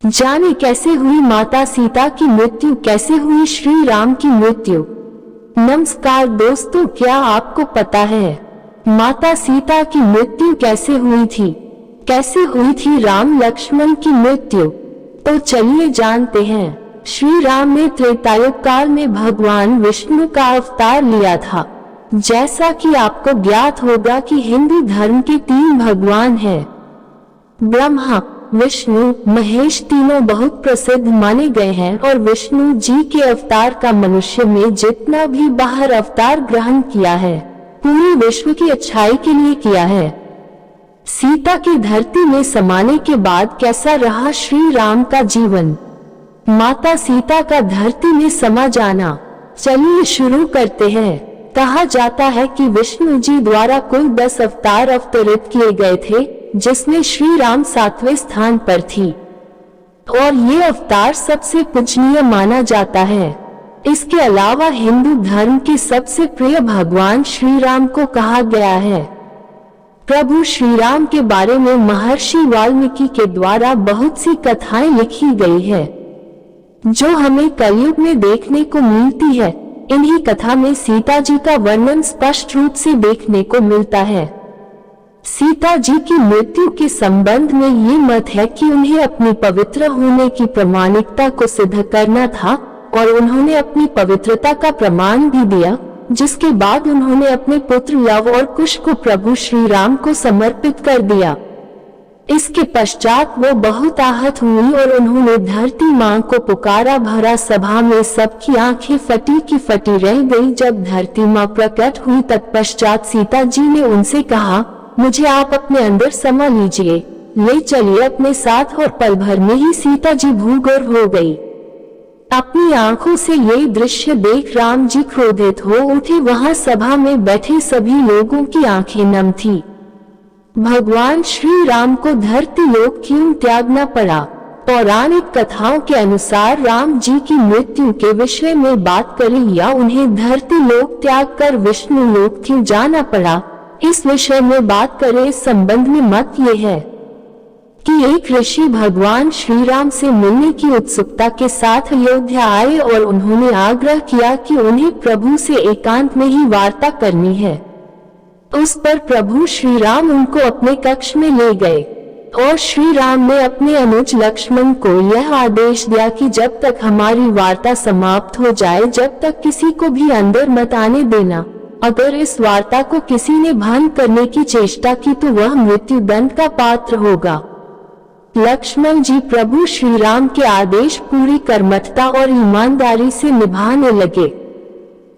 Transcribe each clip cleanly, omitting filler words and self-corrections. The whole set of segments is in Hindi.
जाने कैसे हुई माता सीता की मृत्यु, कैसे हुई श्री राम की मृत्यु। नमस्कार दोस्तों, क्या आपको पता है माता सीता की मृत्यु कैसे हुई थी? कैसे हुई थी राम लक्ष्मण की मृत्यु? तो चलिए जानते हैं। श्री राम ने त्रेतायुग काल में भगवान विष्णु का अवतार लिया था। जैसा कि आपको ज्ञात होगा कि हिंदू धर्म के 3 भगवान हैं, ब्रह्मा, विष्णु, महेश। तीनों बहुत प्रसिद्ध माने गए हैं और विष्णु जी के अवतार का मनुष्य में जितना भी बाहर अवतार ग्रहण किया है, पूरे विश्व की अच्छाई के लिए किया है। सीता की धरती में समाने के बाद कैसा रहा श्री राम का जीवन? माता सीता का धरती में समा जाना। चलिए शुरू करते हैं। कहा जाता है कि विष्णु जी द्वारा कुल 10 अवतार अवतरित किए गए थे, जिसमें श्री राम 7वें स्थान पर थी और ये अवतार सबसे पूजनीय माना जाता है। इसके अलावा हिंदू धर्म के सबसे प्रिय भगवान श्री राम को कहा गया है। प्रभु श्री राम के बारे में महर्षि वाल्मीकि के द्वारा बहुत सी कथाएं लिखी गई है, जो हमें कलयुग में देखने को मिलती है। इन्हीं कथा में सीता जी का वर्णन स्पष्ट रूप से देखने को मिलता है। सीता जी की मृत्यु के संबंध में ये मत है कि उन्हें अपनी पवित्र होने की प्रामाणिकता को सिद्ध करना था और उन्होंने अपनी पवित्रता का प्रमाण भी दिया, जिसके बाद उन्होंने अपने पुत्र लव और कुश को प्रभु श्री राम को समर्पित कर दिया। इसके पश्चात वो बहुत आहत हुई और उन्होंने धरती मां को पुकारा। भरा सभा में सबकी आंखें फटी की फटी रह गई। जब धरती मां प्रकट हुई तत्पश्चात सीता जी ने उनसे कहा, मुझे आप अपने अंदर समा लीजिए, ले चलिए अपने साथ। और पल भर में ही सीता जी भूगर्भ हो गई। अपनी आंखों से ये दृश्य देख राम जी क्रोधित हो उठे। वहां सभा में बैठे सभी लोगों की आंखें नम थी। भगवान श्री राम को धरती लोक क्यों त्यागना पड़ा? पौराणिक कथाओं के अनुसार राम जी की मृत्यु के विषय में बात करें या उन्हें धरती लोक त्याग कर विष्णु लोक क्यों जाना पड़ा, इस विषय में बात करें। इस संबंध में मत ये है कि एक ऋषि भगवान श्री राम से मिलने की उत्सुकता के साथ अयोध्या आए और उन्होंने आग्रह किया कि उन्हें प्रभु से एकांत में ही वार्ता करनी है। उस पर प्रभु श्री राम उनको अपने कक्ष में ले गए और श्री राम ने अपने अनुज लक्ष्मण को यह आदेश दिया कि जब तक हमारी वार्ता समाप्त हो जाए, जब तक किसी को भी अंदर मत आने देना। अगर इस वार्ता को किसी ने भंग करने की चेष्टा की तो वह मृत्यु दंड का पात्र होगा। लक्ष्मण जी प्रभु श्री राम के आदेश पूरी कर्मठता और ईमानदारी से निभाने लगे।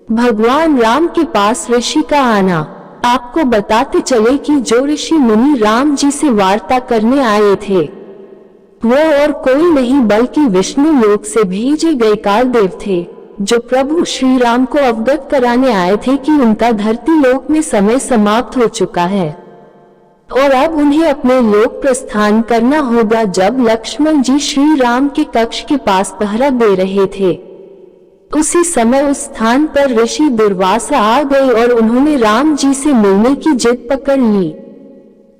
भगवान राम के पास ऋषि का आना। आपको बताते चले कि जो ऋषि मुनि राम जी से वार्ता करने आए थे, वो और कोई नहीं बल्कि विष्णु लोक से भेजे गए कालदेव थे, जो प्रभु श्री राम को अवगत कराने आए थे कि उनका धरती लोक में समय समाप्त हो चुका है और अब उन्हें अपने लोक प्रस्थान करना होगा। जब लक्ष्मण जी श्री राम के कक्ष के पास पहरा दे रहे थे, उसी समय उस स्थान पर ऋषि दुर्वासा आ गए और उन्होंने राम जी से मिलने की जिद पकड़ ली।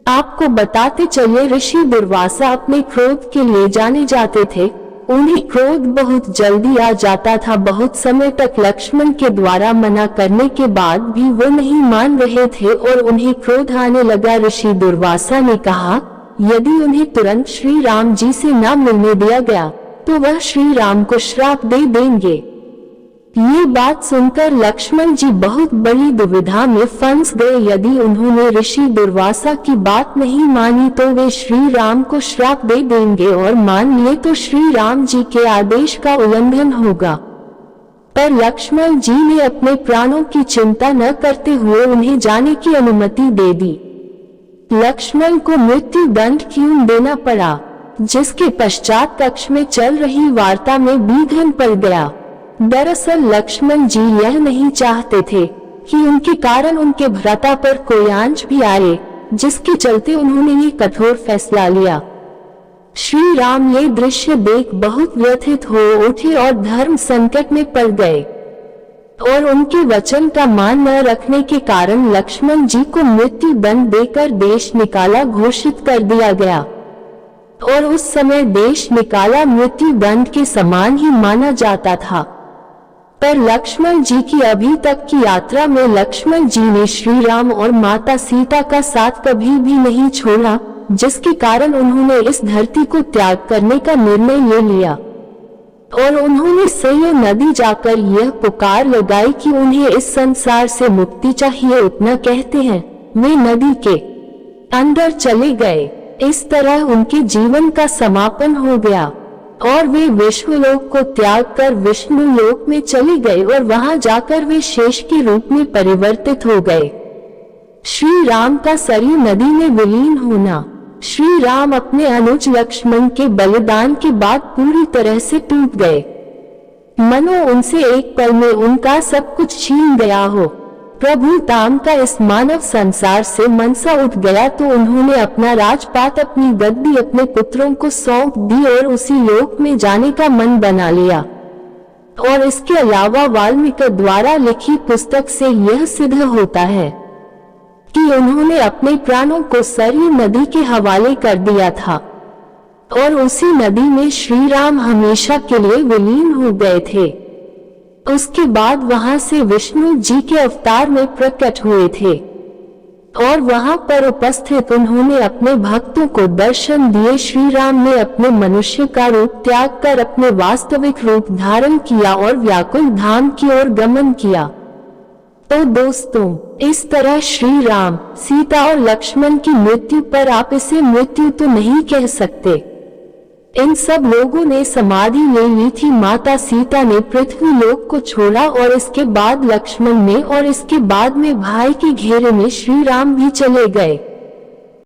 आपको बताते चले ऋषि दुर्वासा अपने क्रोध के लिए जाने जाते थे। उन्हें क्रोध बहुत जल्दी आ जाता था। बहुत समय तक लक्ष्मण के द्वारा मना करने के बाद भी वो नहीं मान रहे थे और उन्हें क्रोध आने लगा। ऋषि दुर्वासा ने कहा, यदि उन्हें तुरंत श्री राम जी से न मिलने दिया गया तो वह श्री राम को श्राप दे देंगे। ये बात सुनकर लक्ष्मण जी बहुत बड़ी दुविधा में फंस गए। यदि उन्होंने ऋषि दुर्वासा की बात नहीं मानी तो वे श्री राम को श्राप दे देंगे और मान लिए तो श्री राम जी के आदेश का उल्लंघन होगा। पर लक्ष्मण जी ने अपने प्राणों की चिंता न करते हुए उन्हें जाने की अनुमति दे दी। लक्ष्मण को मृत्यु दंड क्यों देना पड़ा, जिसके पश्चात कक्ष में चल रही वार्ता में विघ्न पड़ गया। दरअसल लक्ष्मण जी यह नहीं चाहते थे कि उनके कारण उनके भ्राता पर कोई आंच भी आए, जिसके चलते उन्होंने ये कठोर फैसला लिया। श्री राम ये दृश्य देख बहुत व्यथित हो उठे और धर्म संकट में पड़ गए और उनके वचन का मान न रखने के कारण लक्ष्मण जी को मृत्यु दंड देकर देश निकाला घोषित कर दिया गया। और उस समय देश निकाला मृत्यु दंड के समान ही माना जाता था। पर लक्ष्मण जी की अभी तक की यात्रा में लक्ष्मण जी ने श्री राम और माता सीता का साथ कभी भी नहीं छोड़ा, जिसके कारण उन्होंने इस धरती को त्याग करने का निर्णय ले लिया और उन्होंने सरयू नदी जाकर यह पुकार लगाई कि उन्हें इस संसार से मुक्ति चाहिए। उतना कहते हैं वे नदी के अंदर चले गए। इस तरह उनके जीवन का समापन हो गया और वे विष्णुलोक को त्याग कर विष्णु लोक में चले गए और वहां जाकर वे शेष के रूप में परिवर्तित हो गए। श्री राम का सरयू नदी में विलीन होना। श्री राम अपने अनुज लक्ष्मण के बलिदान के बाद पूरी तरह से टूट गए, मनो उनसे एक पल में उनका सब कुछ छीन गया हो। प्रभु राम का इस मानव संसार से मनसा उठ गया तो उन्होंने अपना राजपाट, अपनी गद्दी अपने पुत्रों को सौंप दी और उसी लोक में जाने का मन बना लिया। और इसके अलावा वाल्मीकि द्वारा लिखी पुस्तक से यह सिद्ध होता है कि उन्होंने अपने प्राणों को सरयू नदी के हवाले कर दिया था और उसी नदी में श्री राम हमेशा के लिए विलीन हो गए थे। उसके बाद वहां से विष्णु जी के अवतार में प्रकट हुए थे और वहां पर उपस्थित उन्होंने अपने भक्तों को दर्शन दिए। श्री राम ने अपने मनुष्य का रूप त्याग कर अपने वास्तविक रूप धारण किया और व्याकुल धाम की ओर गमन किया। तो दोस्तों, इस तरह श्री राम, सीता और लक्ष्मण की मृत्यु पर आप इसे मृत्यु तो नहीं कह सकते। इन सब लोगों ने समाधि ले ली थी। माता सीता ने पृथ्वी लोक को छोड़ा और इसके बाद लक्ष्मण ने और इसके बाद में भाई के घेरे में श्री राम भी चले गए।